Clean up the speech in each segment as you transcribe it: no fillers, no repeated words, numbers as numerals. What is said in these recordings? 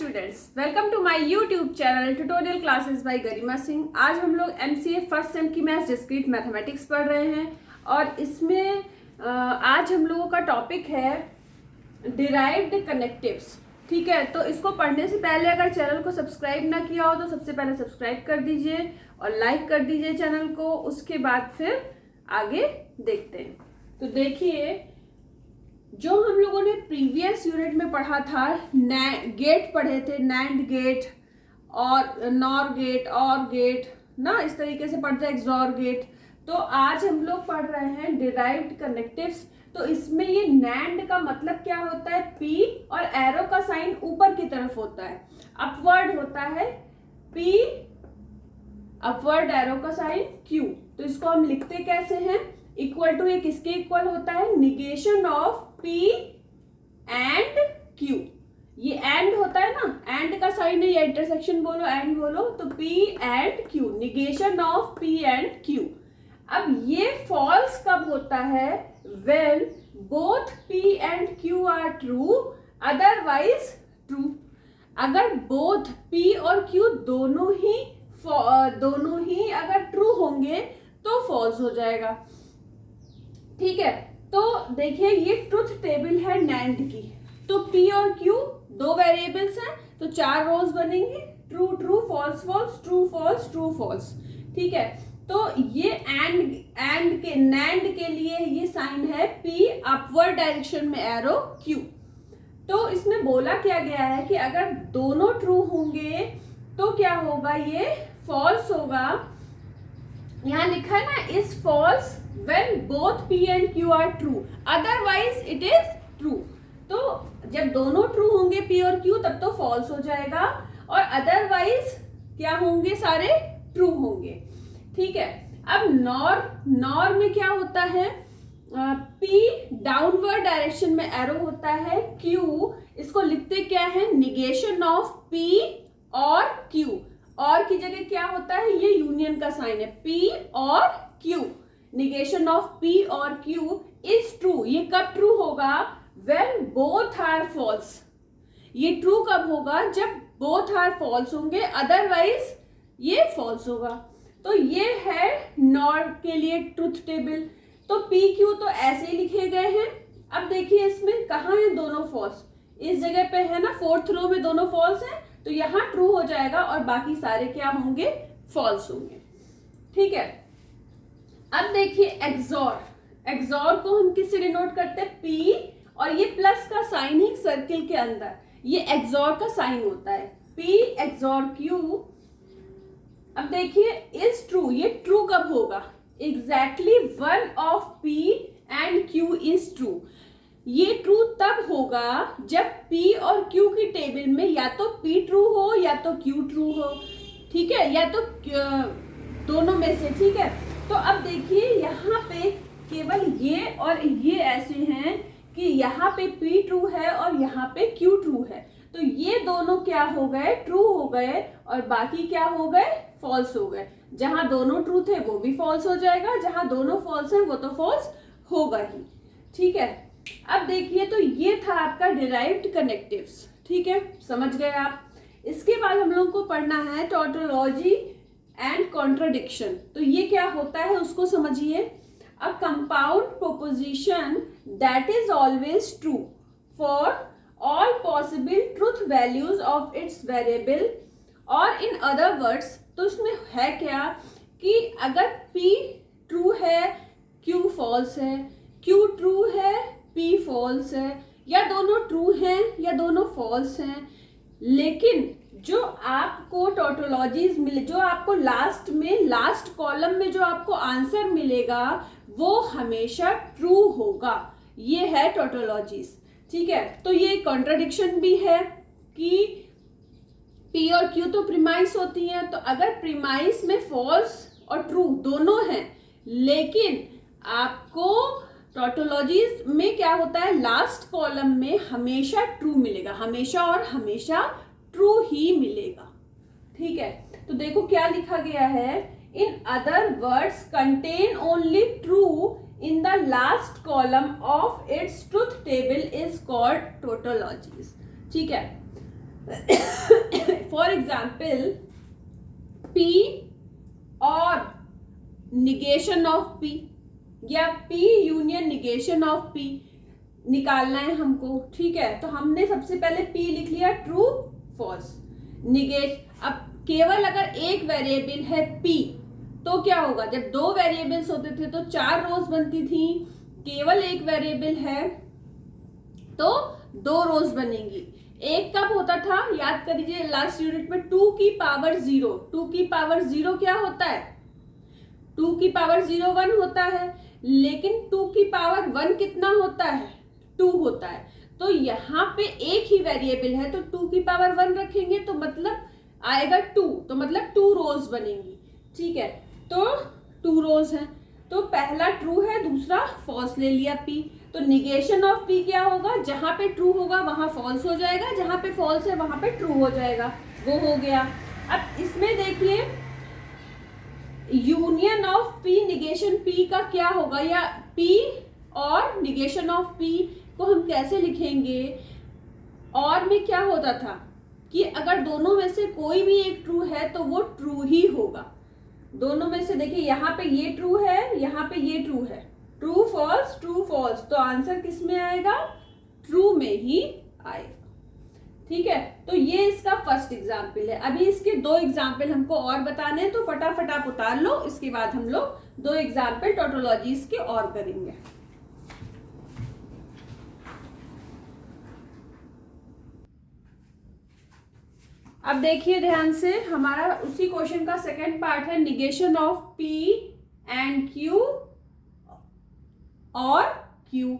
Students, welcome to my YouTube channel tutorial classes by Garima Singh. आज हम लोग एमसीए फर्स्ट सेम की मैथ्स डिस्क्रीट मैथमेटिक्स पढ़ रहे हैं और इसमें आज हम लोगों का टॉपिक है डिराइव्ड कनेक्टिव्स। ठीक है, तो इसको पढ़ने से पहले अगर चैनल को सब्सक्राइब ना किया हो तो सबसे पहले सब्सक्राइब कर दीजिए और लाइक कर दीजिए चैनल को। उसके बाद फिर आगे देखते हैं। तो देखिए, जो हम लोगों ने प्रीवियस यूनिट में पढ़ा था, गेट पढ़े थे, नैंड गेट और नॉर गेट और गेट ना, इस तरीके से पढ़ते हैं, एक्सॉर गेट। तो आज हम लोग पढ़ रहे हैं डिराइव्ड कनेक्टिव्स। तो इसमें ये नैंड का मतलब क्या होता है, पी और एरो का साइन ऊपर की तरफ होता है, अपवर्ड होता है पी, अपवर्ड एरो का साइन क्यू। तो इसको हम लिखते कैसे हैं, इक्वल टू, ये किसके इक्वल होता है, negation of P and Q। ये एंड होता है ना, एंड का साइन है, या इंटरसेक्शन बोलो, एंड बोलो, तो P and Q, negation of P and Q। अब ये फॉल्स कब होता है, when both P and Q are true, otherwise true। अगर both P और Q दोनों ही अगर ट्रू होंगे तो फॉल्स हो जाएगा। ठीक है, तो देखिए ये ट्रुथ टेबल है नैंड की। तो P और Q दो वेरिएबल्स हैं, तो 4 रोज बनेंगे, true true, false false, true false, true false. ठीक है, तो ये एंड के नैंड के लिए ये साइन है P, अपवर्ड डायरेक्शन में एरो Q। तो इसमें बोला क्या गया है कि अगर दोनों ट्रू होंगे तो क्या होगा, ये फॉल्स होगा। यहाँ लिखा है ना, is false when both P and Q are true, otherwise it is true। तो जब दोनों ट्रू होंगे P और Q तब तो फॉल्स हो जाएगा, और अदरवाइज क्या होंगे, सारे ट्रू होंगे। ठीक है, अब नॉर में क्या होता है, P डाउनवर्ड डायरेक्शन में एरो होता है, Q इसको लिखते क्या है, निगेशन ऑफ P और Q। और की जगह क्या होता है, ये यूनियन का साइन है, P और Q, निगेशन ऑफ P और Q इज ट्रू। ये कब ट्रू होगा, when both are false। ये ट्रू कब होगा, जब both are false होंगे, अदरवाइज ये फॉल्स होगा। तो ये है नॉर के लिए ट्रुथ टेबल। तो P Q तो ऐसे ही लिखे गए हैं। अब देखिए इसमें कहाँ है दोनों फॉल्स, इस जगह पे है ना, 4th रो में दोनों फॉल्स हैं, तो यहाँ ट्रू हो जाएगा और बाकी सारे क्या होंगे, फॉल्स होंगे। ठीक है, अब देखिए एक्सॉर को हम किससे डिनोट करते हैं, P, और ये प्लस का साइन है सर्किल के अंदर, ये एक्सॉर का साइन होता है, P एक्सॉर Q। अब देखिए इज ट्रू, ये ट्रू कब होगा, exactly one of P and Q is true. ये ट्रू तब होगा जब P और Q की टेबल में या तो P ट्रू हो या तो Q ट्रू हो। ठीक है, या तो दोनों में से। ठीक है, तो अब देखिए यहाँ पे केवल ये और ये ऐसे हैं कि यहाँ पे P ट्रू है और यहाँ पे Q ट्रू है, तो ये दोनों क्या हो गए, ट्रू हो गए, और बाकी क्या हो गए, फॉल्स हो गए। जहां दोनों ट्रू थे वो भी फॉल्स हो जाएगा, जहां दोनों फॉल्स है वो तो फॉल्स होगा ही। ठीक है, अब देखिए, तो ये था आपका डिराइव्ड कनेक्टिव्स। ठीक है, समझ गए आप। इसके बाद हम लोगों को पढ़ना है टॉटोलॉजी एंड कॉन्ट्राडिक्शन। तो ये क्या होता है उसको समझिए। A compound proposition that is always true for all possible truth values of its variable, और इन अदर वर्ड्स, तो इसमें है क्या कि अगर P ट्रू है, Q फॉल्स है, Q ट्रू है, P फॉल्स है, या दोनों ट्रू हैं या दोनों फॉल्स हैं, लेकिन जो आपको टोटोलॉजीज मिले, जो आपको लास्ट में, लास्ट कॉलम में जो आपको आंसर मिलेगा वो हमेशा ट्रू होगा। ये है टोटोलॉजीज। ठीक है, तो ये कॉन्ट्राडिक्शन भी है कि P और Q तो प्रीमाइस होती हैं, तो अगर प्रीमाइस में फॉल्स और ट्रू दोनों हैं, लेकिन आपको टोटोलॉजीज में क्या होता है, लास्ट कॉलम में हमेशा ट्रू मिलेगा, हमेशा और हमेशा ट्रू ही मिलेगा। ठीक है, तो देखो क्या लिखा गया है, in other words contain only true in the last column of its truth table is called tautologies. ठीक है, फॉर एग्जाम्पल P और निगेशन ऑफ P या P union negation of P निकालना है हमको, ठीक है। तो हमने सबसे पहले P लिख लिया ट्रू फॉल्स निगेट। अब केवल अगर एक वेरिएबल है P तो क्या होगा, जब दो वेरिएबल्स होते थे तो 4 रोज बनती थी, केवल एक वेरिएबल है तो 2 रोज बनेंगी। एक कब होता था, याद करिए लास्ट यूनिट में 2 की पावर 0, 2 की पावर 0 क्या होता है, 2 की पावर 0 1 होता है, लेकिन 2 की पावर 1 कितना होता है, 2 होता है। तो यहाँ पे एक ही वेरिएबल है तो 2 की पावर 1 रखेंगे तो मतलब आएगा 2, तो मतलब 2 रोज बनेंगी, ठीक है। तो 2 रोज हैं, तो पहला ट्रू है, दूसरा फॉल्स ले लिया P। तो निगेशन ऑफ P क्या होगा, जहां पे ट्रू होगा वहां फॉल्स हो जाएगा, जहां पे फॉल्स है वहां पे ट्रू हो जाएगा, वो हो गया। अब इसमें देखिए union of P negation P का क्या होगा, या P और निगेशन ऑफ P को हम कैसे लिखेंगे। और में क्या होता था कि अगर दोनों में से कोई भी एक ट्रू है तो वो ट्रू ही होगा। दोनों में से देखिए यहाँ पे ये ट्रू है, यहाँ पे ये ट्रू है, ट्रू फॉल्स, तो आंसर किस में आएगा, ट्रू में ही आएगा, ठीक है। तो ये इसका फर्स्ट एग्जाम्पल है। अभी इसके 2 एग्जाम्पल हमको और बताने हैं, तो फटाफट आप उतार लो, इसके बाद हम लोग 2 एग्जाम्पल टोटोलॉजीज के और करेंगे। अब देखिए ध्यान से, हमारा उसी क्वेश्चन का सेकंड पार्ट है negation of P and Q और Q,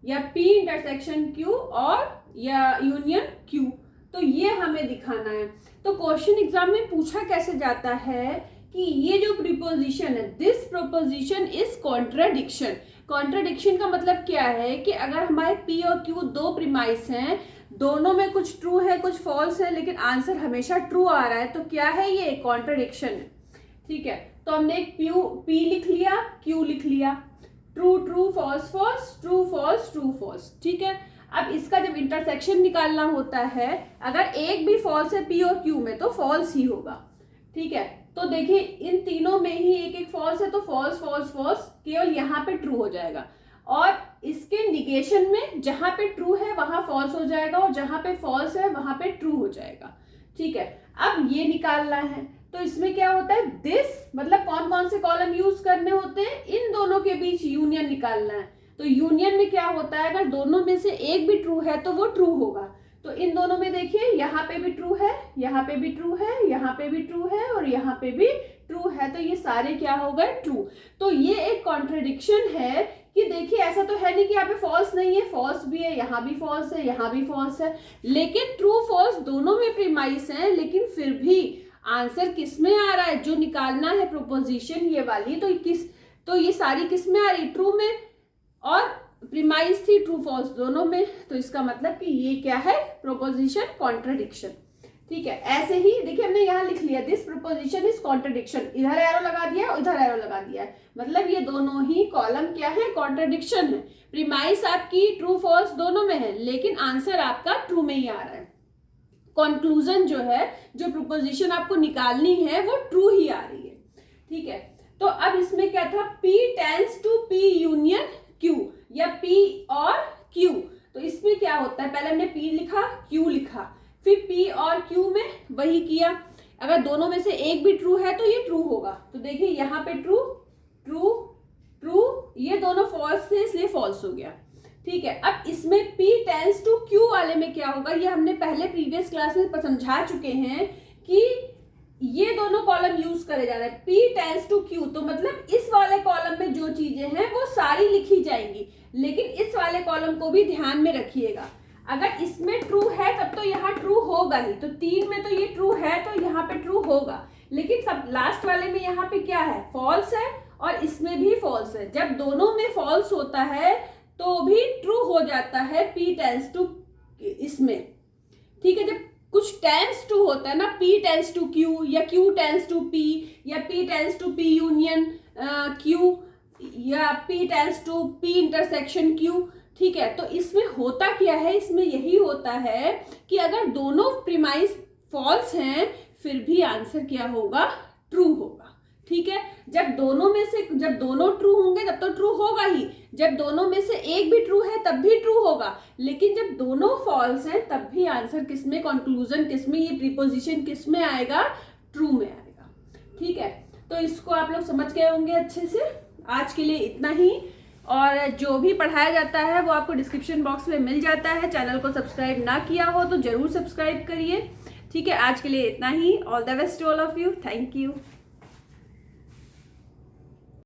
या P इंटरसेक्शन Q और या यूनियन Q। तो ये हमें दिखाना है। तो क्वेश्चन एग्जाम में पूछा कैसे जाता है कि ये जो प्रीपोजिशन है, this proposition is contradiction. Contradiction का मतलब क्या है कि अगर हमारे P और Q 2 प्रीमाइस हैं, दोनों में कुछ ट्रू है कुछ फॉल्स है, लेकिन आंसर हमेशा ट्रू आ रहा है, तो क्या है, ये कॉन्ट्राडिक्शन है, ठीक है। तो हमने एक P लिख लिया, Q लिख लिया, true true false false, true false true false, ठीक है। अब इसका जब इंटरसेक्शन निकालना होता है, अगर एक भी फॉल्स है P और Q में तो फॉल्स ही होगा, ठीक है। तो देखिए इन तीनों में ही एक एक फॉल्स है तो फॉल्स फॉल्स फॉल्स, केवल यहाँ पे ट्रू हो जाएगा। और इसके निगेशन में जहां पे ट्रू है वहां फॉल्स हो जाएगा और जहां पे फॉल्स है वहां पे ट्रू हो जाएगा, ठीक है। अब ये निकालना है, तो इसमें क्या होता है, दिस मतलब कौन कौन से कॉलम यूज करने होते हैं, इन दोनों के बीच यूनियन निकालना है। तो यूनियन में क्या होता है, अगर दोनों में से एक भी ट्रू है तो वो ट्रू होगा। तो इन दोनों में देखिए यहाँ पे भी ट्रू है, यहाँ पे भी ट्रू है, यहाँ पे भी ट्रू है और यहाँ पे भी ट्रू है, तो ये सारे क्या हो गए, ट्रू। तो ये एक कॉन्ट्रडिक्शन है कि देखिए ऐसा तो है नहीं कि यहाँ पे फॉल्स नहीं है, फॉल्स भी है, यहाँ भी फॉल्स है, यहाँ भी फॉल्स है, लेकिन ट्रू फॉल्स दोनों में प्रीमाइस है, लेकिन फिर भी आंसर किस में आ रहा है, जो निकालना है प्रोपोजिशन ये वाली, तो ये सारी किस में आ रही, ट्रू में, और प्रीमाइस थी ट्रू फॉल्स दोनों में, तो इसका मतलब कि ये क्या है, प्रोपोजिशन कॉन्ट्रडिक्शन, ठीक है। ऐसे ही देखिए हमने यहाँ लिख लिया दिस प्रोपोजिशन इज कॉन्ट्रडिक्शन, इधर एरो लगा दिया और इधर एरो लगा दिया, मतलब ये दोनों ही कॉलम क्या है, कॉन्ट्रडिक्शन है। प्रीमाइस आपकी ट्रू फॉल्स दोनों में है, लेकिन आंसर आपका ट्रू में ही आ रहा है। कंक्लूजन जो है, जो प्रोपोजिशन आपको निकालनी है वो ट्रू ही आ रही है, ठीक है। तो अब इसमें क्या था, P tends to P union Q या P और Q। तो इसमें क्या होता है, पहले हमने P लिखा, Q लिखा, फिर P और Q में वही किया। अगर दोनों में से एक भी ट्रू है तो ये ट्रू होगा। तो देखिए यहाँ पे ट्रू ट्रू ट्रू, ये दोनों फॉल्स थे इसलिए फॉल्स हो गया, ठीक है। अब इसमें P टेंड्स टू Q वाले में क्या होगा, ये हमने पहले प्रीवियस क्लास में समझा चुके हैं कि ये दोनों कॉलम यूज करे जा रहे हैं, P टेंड्स टू Q, तो मतलब इस वाले कॉलम में जो चीजें हैं वो सारी लिखी जाएंगी, लेकिन इस वाले कॉलम को भी ध्यान में रखिएगा। अगर इसमें ट्रू है तब तो यहाँ ट्रू होगा ही, तो 3 में तो ये ट्रू है तो यहाँ पे ट्रू होगा, लेकिन सब लास्ट वाले में यहाँ पे क्या है, फॉल्स है, और इसमें भी फॉल्स है। जब दोनों में फॉल्स होता है तो भी ट्रू हो जाता है P टेंड्स टू इसमें, ठीक है। जब कुछ टेंड्स टू होता है ना, P टेंड्स टू Q या Q टेंड्स टू P या P tends to P union Q या P tends to P intersection Q, ठीक है, तो इसमें होता क्या है, इसमें यही होता है कि अगर दोनों प्रीमाइस फॉल्स हैं फिर भी आंसर क्या होगा, ट्रू होगा। ठीक है, जब दोनों ट्रू होंगे तब तो ट्रू होगा ही, जब दोनों में से एक भी ट्रू है तब भी ट्रू होगा, लेकिन जब दोनों फॉल्स हैं तब भी आंसर किसमें, कंक्लूजन किसमें, ये प्रीपोजिशन किसमें आएगा, ट्रू में आएगा। ठीक है, तो इसको आप लोग समझ गए होंगे अच्छे से। आज के लिए इतना ही, और जो भी पढ़ाया जाता है वो आपको डिस्क्रिप्शन बॉक्स में मिल जाता है। चैनल को सब्सक्राइब ना किया हो तो जरूर सब्सक्राइब करिए। ठीक है, आज के लिए इतना ही। All the best to all of you. Thank you.